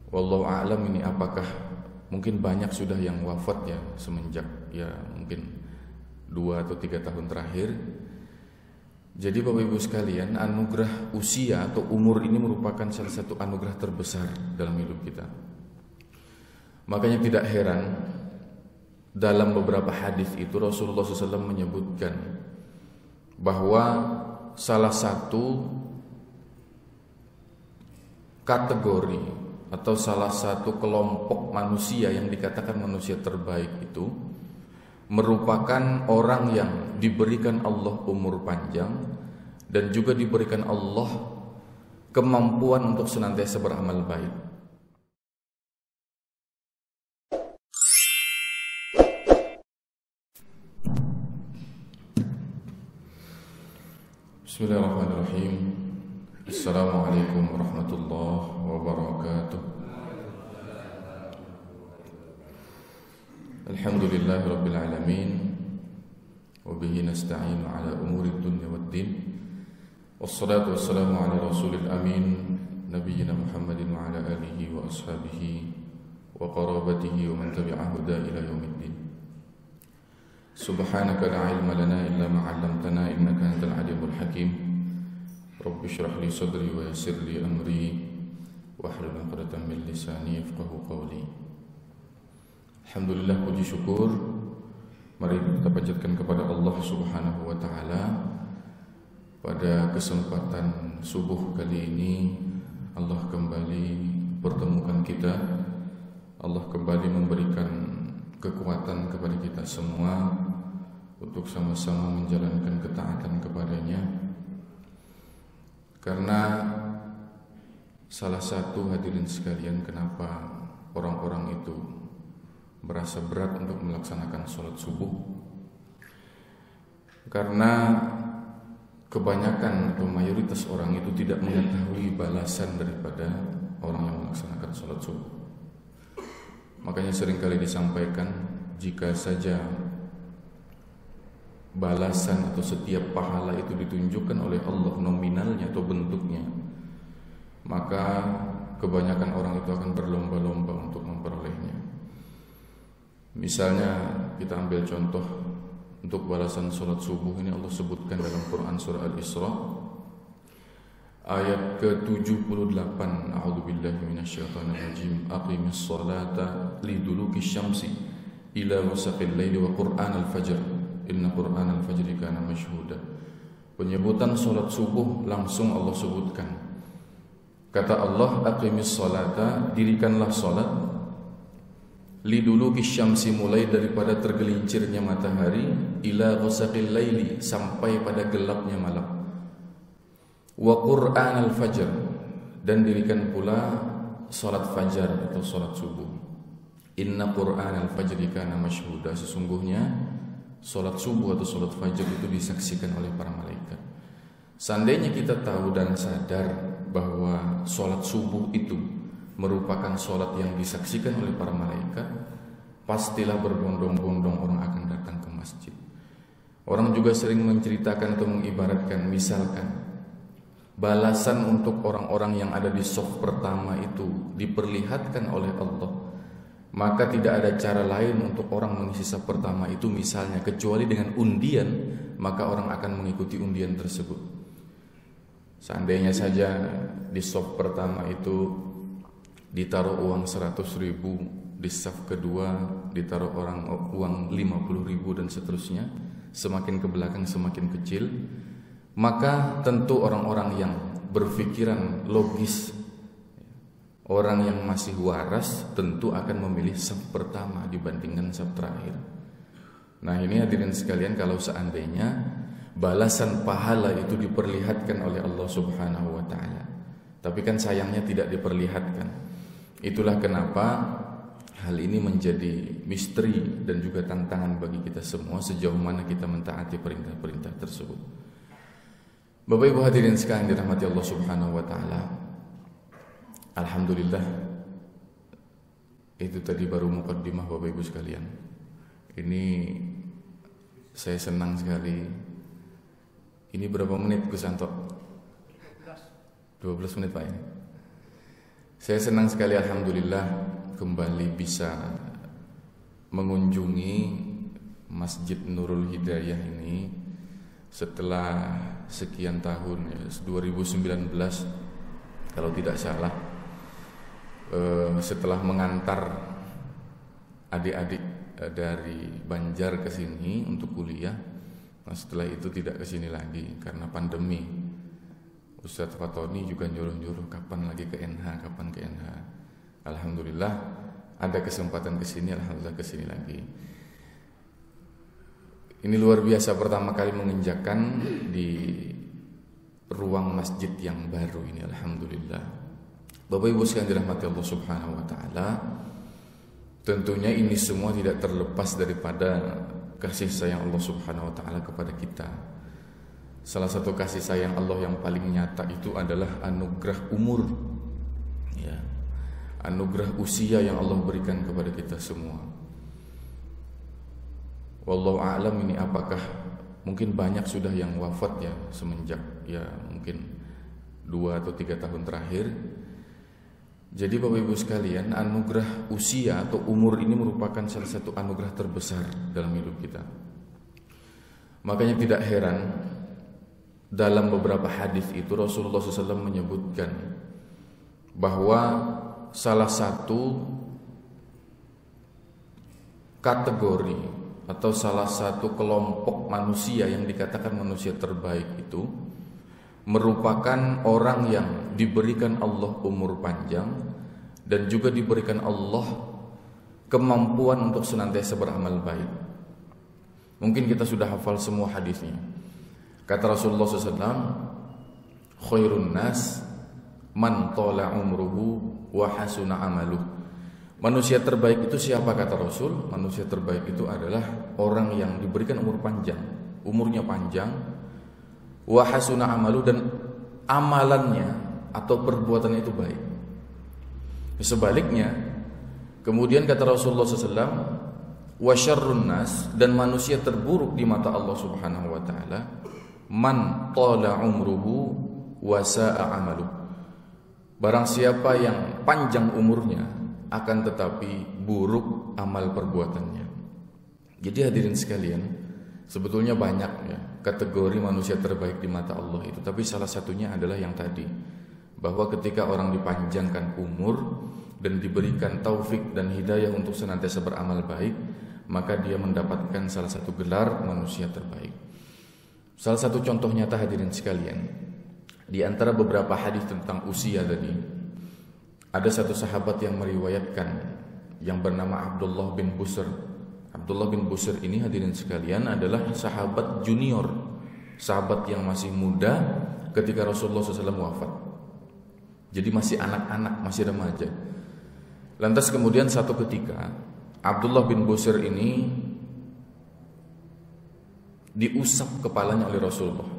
Wallahu a'lam, ini apakah mungkin banyak sudah yang wafat ya semenjak ya mungkin 2 atau 3 tahun terakhir. Jadi Bapak Ibu sekalian, anugerah usia atau umur ini merupakan salah satu anugerah terbesar dalam hidup kita. Makanya tidak heran dalam beberapa hadis itu Rasulullah SAW menyebutkan bahwa salah satu kategori atau salah satu kelompok manusia yang dikatakan manusia terbaik itu merupakan orang yang diberikan Allah umur panjang dan juga diberikan Allah kemampuan untuk senantiasa beramal baik. Bismillahirrahmanirrahim. Assalamualaikum warahmatullahi wabarakatuh. Alhamdulillahi rabbil alamin, wa bihi nasta'inu ala umuri dunya waddin. Wassalatu wassalamu ala rasulil amin, nabiyyina Muhammadin wa ala alihi wa ashabihi wa qarabatihi wa man tabi'ahu da ila yaumiddin. Subhanaka la ilma lana illa ma 'allamtana innaka antal alimul hakim. Rabbi shrah li sadri wa yassir li amri wahlul 'uqdatam min lisani yafqahu qawli. Alhamdulillah, puji syukur mari kita panjatkan kepada Allah Subhanahu wa taala. Pada kesempatan subuh kali ini Allah kembali pertemukan kita. Allah kembali memberikan kekuatan kepada kita semua untuk sama-sama menjalankan ketaatan kepadanya. Karena salah satu hadirin sekalian kenapa orang-orang itu merasa berat untuk melaksanakan sholat subuh, karena kebanyakan atau mayoritas orang itu tidak mengetahui balasan daripada orang yang melaksanakan sholat subuh. Makanya seringkali disampaikan, jika saja balasan atau setiap pahala itu ditunjukkan oleh Allah nominalnya atau bentuknya, maka kebanyakan orang itu akan berlomba-lomba untuk memperolehnya. Misalnya kita ambil contoh untuk balasan sholat subuh ini, Allah sebutkan dalam Quran surah Al-Isra ayat ke-78, a'udzubillahi minasyaitonirrajim, aqimis sholata liduluki syamsi ila ghasaqil laili wa qur'anal fajr inna qur'anal fajri kana mashhuda. Penyebutan sholat subuh langsung Allah sebutkan. Kata Allah, aqimis sholata, dirikanlah sholat, liduluki syamsi, mulai daripada tergelincirnya matahari, ila ghasaqil laili, sampai pada gelapnya malam, wa qur'anal fajr, dan dirikan pula salat fajar atau salat subuh. Inna qur'anal fajri kana mashhuda, sesungguhnya salat subuh atau salat fajar itu disaksikan oleh para malaikat. Seandainya kita tahu dan sadar bahwa salat subuh itu merupakan sholat yang disaksikan oleh para malaikat, pastilah berbondong-bondong orang akan datang ke masjid. Orang juga sering menceritakan atau mengibaratkan, misalkan balasan untuk orang-orang yang ada di saf pertama itu diperlihatkan oleh Allah, maka tidak ada cara lain untuk orang mengisi saf pertama itu misalnya kecuali dengan undian, maka orang akan mengikuti undian tersebut. Seandainya saja di saf pertama itu ditaruh uang 100.000, di saf kedua ditaruh uang 50.000 dan seterusnya, semakin ke belakang semakin kecil, maka tentu orang-orang yang berpikiran logis, orang yang masih waras, tentu akan memilih saf pertama dibandingkan saf terakhir. Nah ini hadirin sekalian, kalau seandainya balasan pahala itu diperlihatkan oleh Allah Subhanahu wa ta'ala, tapi kan sayangnya tidak diperlihatkan. Itulah kenapa hal ini menjadi misteri dan juga tantangan bagi kita semua, sejauh mana kita mentaati perintah-perintah tersebut. Bapak Ibu hadirin sekalian dirahmati Allah Subhanahu wa taala. Alhamdulillah, itu tadi baru mukaddimah Bapak Ibu sekalian. Ini saya senang sekali. Ini berapa menit Gus Anto? 12 menit Pak ini. Saya senang sekali alhamdulillah kembali bisa mengunjungi Masjid Nurul Hidayah ini setelah sekian tahun, 2019 kalau tidak salah, setelah mengantar adik-adik dari Banjar ke sini untuk kuliah. Nah, setelah itu tidak ke sini lagi karena pandemi. Ustadz Fatoni juga nyuruh-nyuruh kapan lagi ke NH, kapan ke NH. Alhamdulillah ada kesempatan ke sini, alhamdulillah ke sini lagi. Ini luar biasa, pertama kali menginjakan di ruang masjid yang baru ini, alhamdulillah. Bapak Ibu sekalian dirahmati Allah Subhanahu wa taala, tentunya ini semua tidak terlepas daripada kasih sayang Allah Subhanahu wa taala kepada kita. Salah satu kasih sayang Allah yang paling nyata itu adalah anugerah umur, ya, anugerah usia yang Allah berikan kepada kita semua. Wallahu a'lam, ini apakah mungkin banyak sudah yang wafat ya semenjak ya mungkin 2 atau 3 tahun terakhir. Jadi Bapak Ibu sekalian, anugerah usia atau umur ini merupakan salah satu anugerah terbesar dalam hidup kita. Makanya tidak heran dalam beberapa hadis itu Rasulullah SAW menyebutkan bahwa salah satu kategori atau salah satu kelompok manusia yang dikatakan manusia terbaik itu merupakan orang yang diberikan Allah umur panjang dan juga diberikan Allah kemampuan untuk senantiasa beramal baik. Mungkin kita sudah hafal semua hadisnya. Kata Rasulullah SAW, khairun nas man tola umruhu wa hasuna amaluh. Manusia terbaik itu siapa kata Rasul? Manusia terbaik itu adalah orang yang diberikan umur panjang, umurnya panjang, wa hasuna amaluh, dan amalannya atau perbuatannya itu baik. Sebaliknya, kemudian kata Rasulullah SAW, wa syarrun nas, dan manusia terburuk di mata Allah Subhanahu wa taala, man tala umruhu wa sa'a amaluh. Barang siapa yang panjang umurnya akan tetapi buruk amal perbuatannya. Jadi hadirin sekalian, sebetulnya banyak ya kategori manusia terbaik di mata Allah itu, tapi salah satunya adalah yang tadi, bahwa ketika orang dipanjangkan umur dan diberikan taufik dan hidayah untuk senantiasa beramal baik, maka dia mendapatkan salah satu gelar manusia terbaik. Salah satu contoh nyata hadirin sekalian, di antara beberapa hadis tentang usia tadi, ada satu sahabat yang meriwayatkan yang bernama Abdullah bin Busr. Abdullah bin Busr ini hadirin sekalian adalah sahabat junior, sahabat yang masih muda ketika Rasulullah SAW wafat. Jadi masih anak-anak, masih remaja. Lantas kemudian satu ketika Abdullah bin Busr ini diusap kepalanya oleh Rasulullah.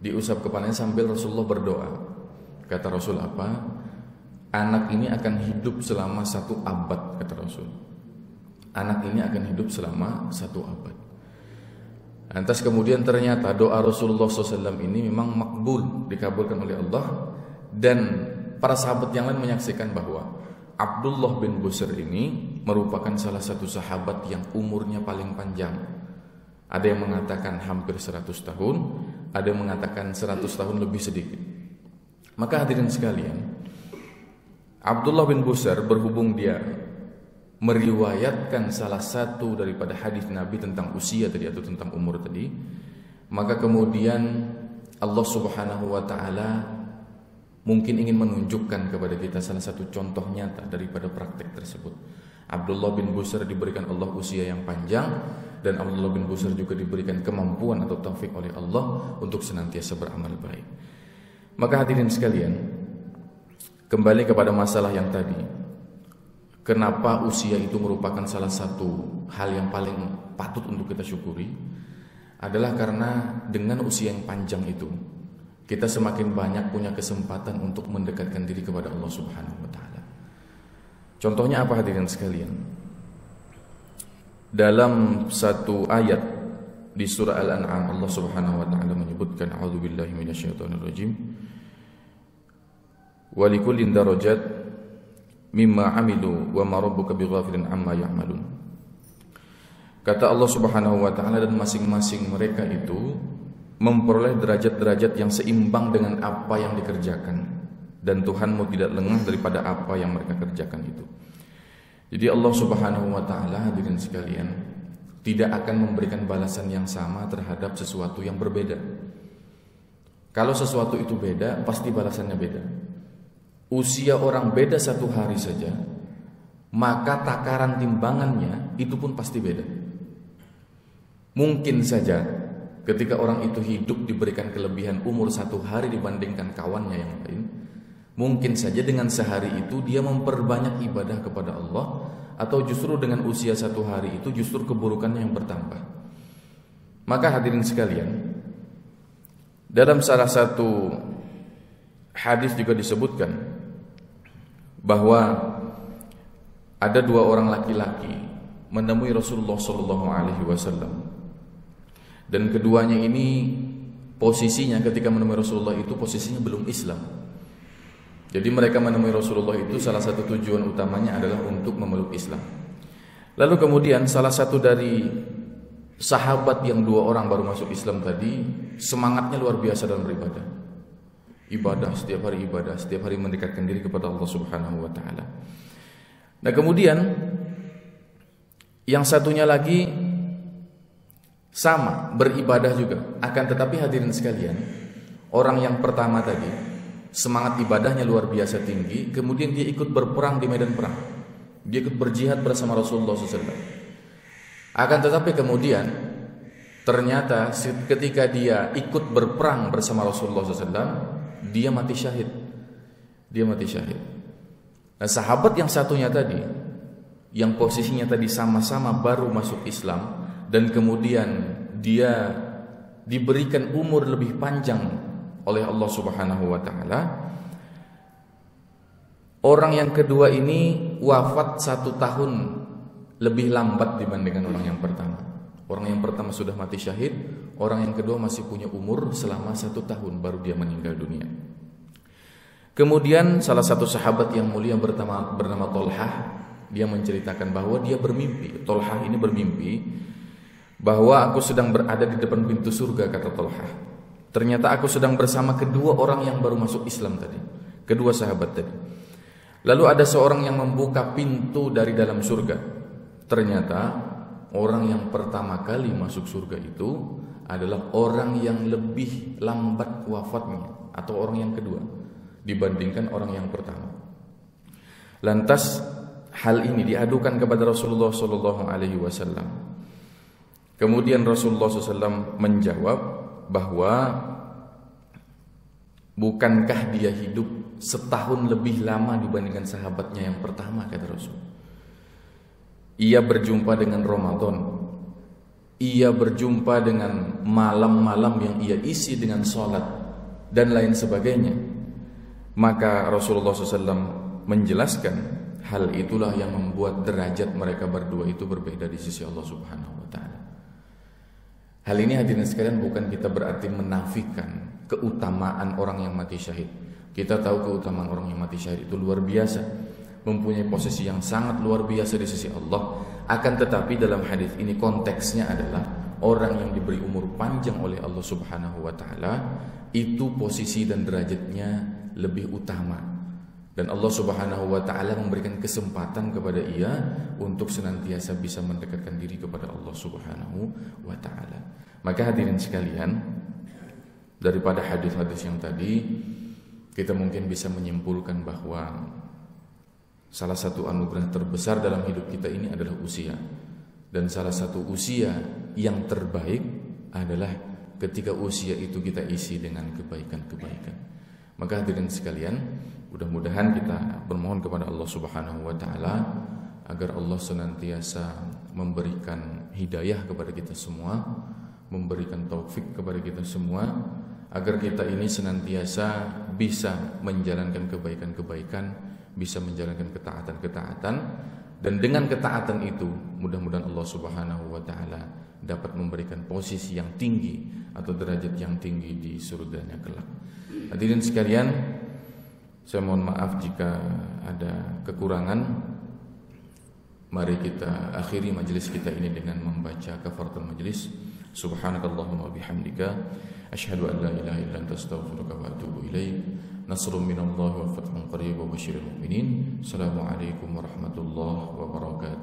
Diusap kepalanya sambil Rasulullah berdoa. Kata Rasul apa? Anak ini akan hidup selama 1 abad, kata Rasul. Anak ini akan hidup selama 1 abad. Lantas kemudian ternyata doa Rasulullah SAW ini memang makbul, dikabulkan oleh Allah. Dan para sahabat yang lain menyaksikan bahwa Abdullah bin Busr ini merupakan salah satu sahabat yang umurnya paling panjang. Ada yang mengatakan hampir 100 tahun, ada yang mengatakan 100 tahun lebih sedikit. Maka hadirin sekalian, Abdullah bin Busr berhubung dia meriwayatkan salah satu daripada hadis Nabi tentang usia tadi atau tentang umur tadi, maka kemudian Allah Subhanahu wa taala mungkin ingin menunjukkan kepada kita salah satu contoh nyata daripada praktek tersebut. Abdullah bin Busr diberikan Allah usia yang panjang, dan Abdullah bin Busr juga diberikan kemampuan atau taufik oleh Allah untuk senantiasa beramal baik. Maka hadirin sekalian, kembali kepada masalah yang tadi, kenapa usia itu merupakan salah satu hal yang paling patut untuk kita syukuri, adalah karena dengan usia yang panjang itu kita semakin banyak punya kesempatan untuk mendekatkan diri kepada Allah Subhanahu wa taala. Contohnya apa hadirin sekalian? Dalam satu ayat di surah Al-An'am, Allah Subhanahu wa taala menyebutkan, a'udzubillahi minasyaitonirrajim, wa likullin darajat mimma 'amilu wa ma rabbuka bighafilin 'amma ya'malun. Kata Allah Subhanahu wa taala, dan masing-masing mereka itu memperoleh derajat-derajat yang seimbang dengan apa yang dikerjakan, dan Tuhanmu tidak lengah daripada apa yang mereka kerjakan itu. Jadi Allah Subhanahu wa taala, hadirin sekalian, tidak akan memberikan balasan yang sama terhadap sesuatu yang berbeda. Kalau sesuatu itu beda, pasti balasannya beda. Usia orang beda 1 hari saja, maka takaran timbangannya itu pun pasti beda. Mungkin saja ketika orang itu hidup diberikan kelebihan umur 1 hari dibandingkan kawannya yang lain, mungkin saja dengan sehari itu dia memperbanyak ibadah kepada Allah, atau justru dengan usia 1 hari itu justru keburukannya yang bertambah. Maka hadirin sekalian, dalam salah satu hadis juga disebutkan bahwa ada 2 orang laki-laki menemui Rasulullah SAW, dan keduanya ini posisinya ketika menemui Rasulullah itu posisinya belum Islam. Jadi mereka menemui Rasulullah itu salah satu tujuan utamanya adalah untuk memeluk Islam. Lalu kemudian salah satu dari sahabat yang 2 orang baru masuk Islam tadi, semangatnya luar biasa dalam beribadah. Ibadah, setiap hari mendekatkan diri kepada Allah Subhanahu wa taala. Nah, kemudian yang satunya lagi sama beribadah juga. Akan tetapi hadirin sekalian, orang yang pertama tadi semangat ibadahnya luar biasa tinggi, kemudian dia ikut berperang di medan perang. Dia ikut berjihad bersama Rasulullah SAW. Akan tetapi kemudian ternyata ketika dia ikut berperang bersama Rasulullah SAW, dia mati syahid. Nah, sahabat yang satunya tadi, yang posisinya tadi sama-sama baru masuk Islam, dan kemudian dia diberikan umur lebih panjang oleh Allah Subhanahu wa taala, orang yang kedua ini wafat 1 tahun lebih lambat dibandingkan orang yang pertama. Orang yang pertama sudah mati syahid, orang yang kedua masih punya umur selama 1 tahun baru dia meninggal dunia. Kemudian salah satu sahabat yang mulia bernama Tolhah, dia menceritakan bahwa dia bermimpi. Tolhah ini bermimpi bahwa aku sedang berada di depan pintu surga, kata Tolhah. Ternyata aku sedang bersama kedua orang yang baru masuk Islam tadi, kedua sahabat tadi. Lalu ada seorang yang membuka pintu dari dalam surga. Ternyata orang yang pertama kali masuk surga itu adalah orang yang lebih lambat wafatnya, atau orang yang kedua dibandingkan orang yang pertama. Lantas hal ini diadukan kepada Rasulullah SAW. Kemudian Rasulullah SAW menjawab bahwa bukankah dia hidup 1 tahun lebih lama dibandingkan sahabatnya yang pertama, kata Rasul. Ia berjumpa dengan Ramadan, ia berjumpa dengan malam-malam yang ia isi dengan sholat dan lain sebagainya. Maka Rasulullah SAW menjelaskan hal itulah yang membuat derajat mereka berdua itu berbeda di sisi Allah Subhanahu wa taala. Hal ini hadirin sekalian bukan kita berarti menafikan keutamaan orang yang mati syahid. Kita tahu keutamaan orang yang mati syahid itu luar biasa, mempunyai posisi yang sangat luar biasa di sisi Allah. Akan tetapi dalam hadis ini konteksnya adalah orang yang diberi umur panjang oleh Allah Subhanahu wa taala itu posisi dan derajatnya lebih utama, dan Allah Subhanahu wa taala memberikan kesempatan kepada ia untuk senantiasa bisa mendekatkan diri kepada Allah Subhanahu wa taala. Maka hadirin sekalian, daripada hadis-hadis yang tadi kita mungkin bisa menyimpulkan bahwa salah satu anugerah terbesar dalam hidup kita ini adalah usia, dan salah satu usia yang terbaik adalah ketika usia itu kita isi dengan kebaikan-kebaikan. Maka hadirin sekalian, mudah-mudahan kita bermohon kepada Allah Subhanahu wa taala agar Allah senantiasa memberikan hidayah kepada kita semua, memberikan taufik kepada kita semua, agar kita ini senantiasa bisa menjalankan kebaikan-kebaikan, bisa menjalankan ketaatan-ketaatan, dan dengan ketaatan itu mudah-mudahan Allah Subhanahu wa taala dapat memberikan posisi yang tinggi atau derajat yang tinggi di surganya kelak. Hadirin sekalian, Saya mohon maaf jika ada kekurangan. Mari kita akhiri majelis kita ini dengan membaca kafaratul majelis. Subhanakallahumma bihamdika asyhadu an la ilaha illa anta astaghfiruka wa atubu ilaik. Nasrun minallahi wa fathun qarib wa basyiril mu'minin. Assalamualaikum warahmatullahi wabarakatuh.